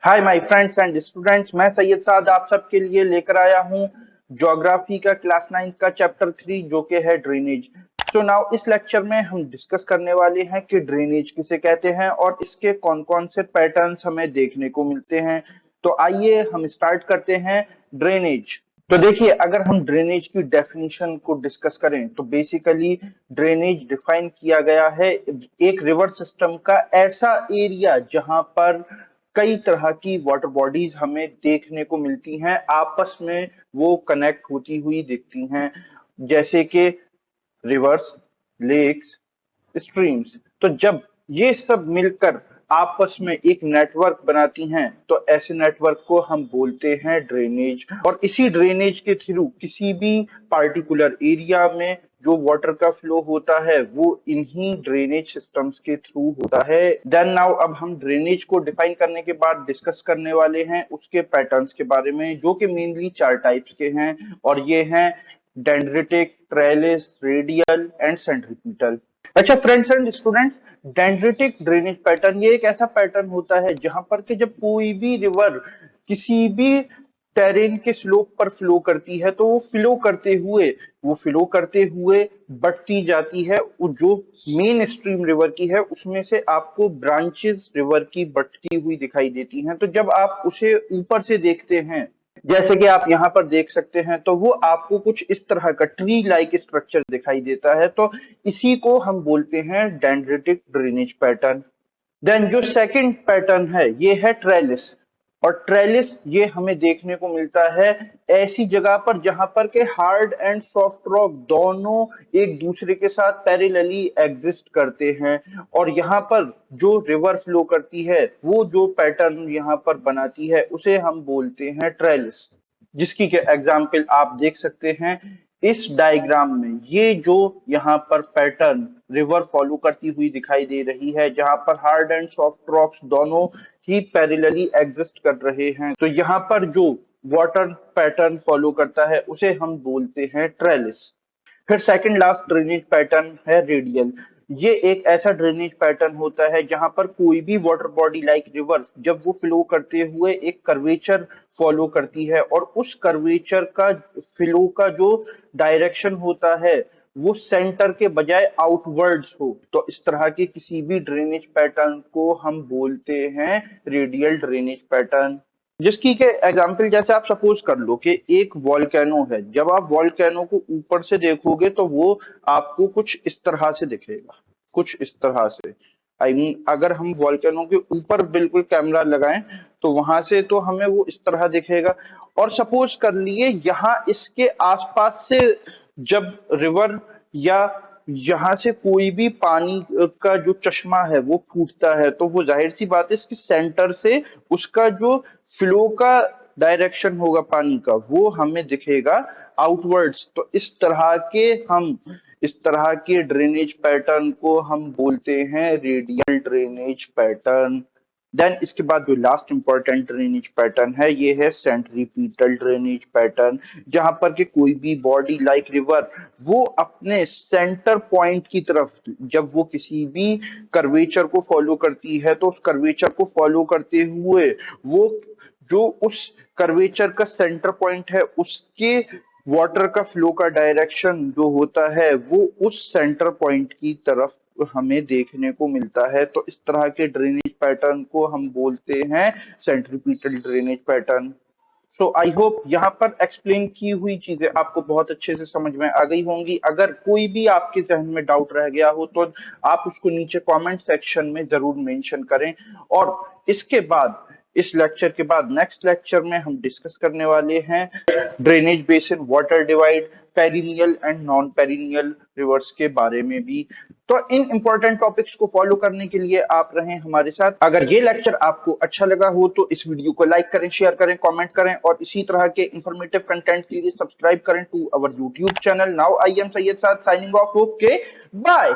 Hi my friends and students, मैं सैयद साद आप सबके लिए लेकर आया हूँ ज्योग्राफी का क्लास 9 का चैप्टर 3 जो कि है ड्रेनेज। सो नाउ इस लेक्चर में हम डिस्कस करने वाले हैं कि ड्रेनेज किसे कहते हैं और इसके कौन कौन से पैटर्न्स हमें देखने को मिलते हैं। तो आइए हम स्टार्ट करते हैं ड्रेनेज। तो देखिए, अगर हम ड्रेनेज की डेफिनेशन को डिस्कस करें तो बेसिकली ड्रेनेज डिफाइन किया गया है एक रिवर सिस्टम का ऐसा एरिया जहां पर कई तरह की वाटर बॉडीज हमें देखने को मिलती हैं, आपस में वो कनेक्ट होती हुई दिखती हैं, जैसे कि रिवर्स, लेक्स, स्ट्रीम्स। तो जब ये सब मिलकर आपस में एक नेटवर्क बनाती हैं तो ऐसे नेटवर्क को हम बोलते हैं ड्रेनेज। और इसी ड्रेनेज के थ्रू किसी भी पार्टिकुलर एरिया में जो वाटर का फ्लो होता है वो इन्हीं ड्रेनेज सिस्टम्स के थ्रू होता है। देन नाउ अब हम ड्रेनेज को डिफाइन करने के बाद डिस्कस करने वाले हैं उसके पैटर्न्स के बारे में, जो कि मेनली 4 टाइप्स के हैं और ये हैं dendritic, trellis, radial and centripetal. अच्छा friends and students, dendritic drainage pattern ये एक ऐसा पैटर्न होता है जहां पर कि जब कोई भी रिवर किसी भी टेरेन के स्लोप पर फ्लो करती है तो वो फ्लो करते हुए बढ़ती जाती है। वो जो मेन स्ट्रीम रिवर की है उसमें से आपको ब्रांचेस रिवर की बढ़ती हुई दिखाई देती हैं। तो जब आप उसे ऊपर से देखते हैं, जैसे कि आप यहाँ पर देख सकते हैं, तो वो आपको कुछ इस तरह का ट्री लाइक स्ट्रक्चर दिखाई देता है। तो इसी को हम बोलते हैं डेंड्रिटिक ड्रेनेज पैटर्न। देन जो सेकंड पैटर्न है ये है ट्रेलिस। और ट्रेलिस ये हमें देखने को मिलता है ऐसी जगह पर जहां पर के हार्ड एंड सॉफ्ट रॉक दोनों एक दूसरे के साथ पैरेलली एग्जिस्ट करते हैं। और यहाँ पर जो रिवर फ्लो करती है वो जो पैटर्न यहाँ पर बनाती है उसे हम बोलते हैं ट्रेलिस, जिसकी के एग्जाम्पल आप देख सकते हैं इस डायग्राम में। ये जो यहाँ पर पैटर्न रिवर फॉलो करती हुई दिखाई दे रही है जहां पर हार्ड एंड सॉफ्ट रॉक्स दोनों ही पैरेलली एग्जिस्ट कर रहे हैं, तो यहाँ पर जो वाटर पैटर्न फॉलो करता है उसे हम बोलते हैं ट्रेलिस। फिर सेकंड लास्ट ड्रेनेज पैटर्न है रेडियल। ये एक ऐसा ड्रेनेज पैटर्न होता है जहां पर कोई भी वाटर बॉडी लाइक रिवर जब वो फ्लो करते हुए एक कर्वेचर फॉलो करती है और उस कर्वेचर का फ्लो का जो डायरेक्शन होता है वो सेंटर के बजाय आउटवर्ड्स हो, तो इस तरह के किसी भी ड्रेनेज पैटर्न को हम बोलते हैं रेडियल ड्रेनेज पैटर्न। जिसकी के एग्जाम्पल जैसे आप सपोज कर लो कि एक वॉल्केनो है। जब आप वॉल्केनो को ऊपर से देखोगे तो वो आपको कुछ इस तरह से दिखेगा, कुछ इस तरह से। आई मीन अगर हम वॉल्केनो के ऊपर बिल्कुल कैमरा लगाएं तो वहां से तो हमें वो इस तरह दिखेगा। और सपोज कर लिए यहाँ इसके आसपास से जब रिवर या यहाँ से कोई भी पानी का जो चश्मा है वो फूटता है तो वो जाहिर सी बात है इसके सेंटर से उसका जो फ्लो का डायरेक्शन होगा पानी का वो हमें दिखेगा आउटवर्ड्स। तो इस तरह के ड्रेनेज पैटर्न को हम बोलते हैं रेडियल ड्रेनेज पैटर्न। देन इसके बाद जो लास्ट इंपॉर्टेंट ड्रेनेज पैटर्न है ये है सेंट्रीपिटल ड्रेनेज पैटर्न, जहां पर कि कोई भी बॉडी लाइक रिवर वो अपने सेंटर पॉइंट की तरफ जब वो किसी भी कर्वेचर को फॉलो करती है तो उस कर्वेचर को फॉलो करते हुए वो जो उस कर्वेचर का सेंटर पॉइंट है उसके वाटर का फ्लो का डायरेक्शन जो होता है वो उस सेंटर पॉइंट की तरफ हमें देखने को मिलता है। तो इस तरह के ड्रेनेज पैटर्न को हम बोलते हैं centripetal drainage pattern. So I hope यहाँ पर एक्सप्लेन की हुई चीजें आपको बहुत अच्छे से समझ में आ गई होंगी। अगर कोई भी आपके जहन में डाउट रह गया हो तो आप उसको नीचे कमेंट सेक्शन में जरूर मेंशन करें। और इसके बाद इस लेक्चर के बाद नेक्स्ट लेक्चर में हम डिस्कस करने वाले हैं drainage basin, water divide, perennial and non perennial rivers के बारे में भी। तो इन इंपॉर्टेंट टॉपिक्स को फॉलो करने के लिए आप रहें हमारे साथ। अगर ये लेक्चर आपको अच्छा लगा हो तो इस वीडियो को लाइक करें, शेयर करें, कमेंट करें और इसी तरह के इंफॉर्मेटिव कंटेंट के लिए सब्सक्राइब करें to our YouTube channel. Now I am Syed Saad signing off. Okay, bye.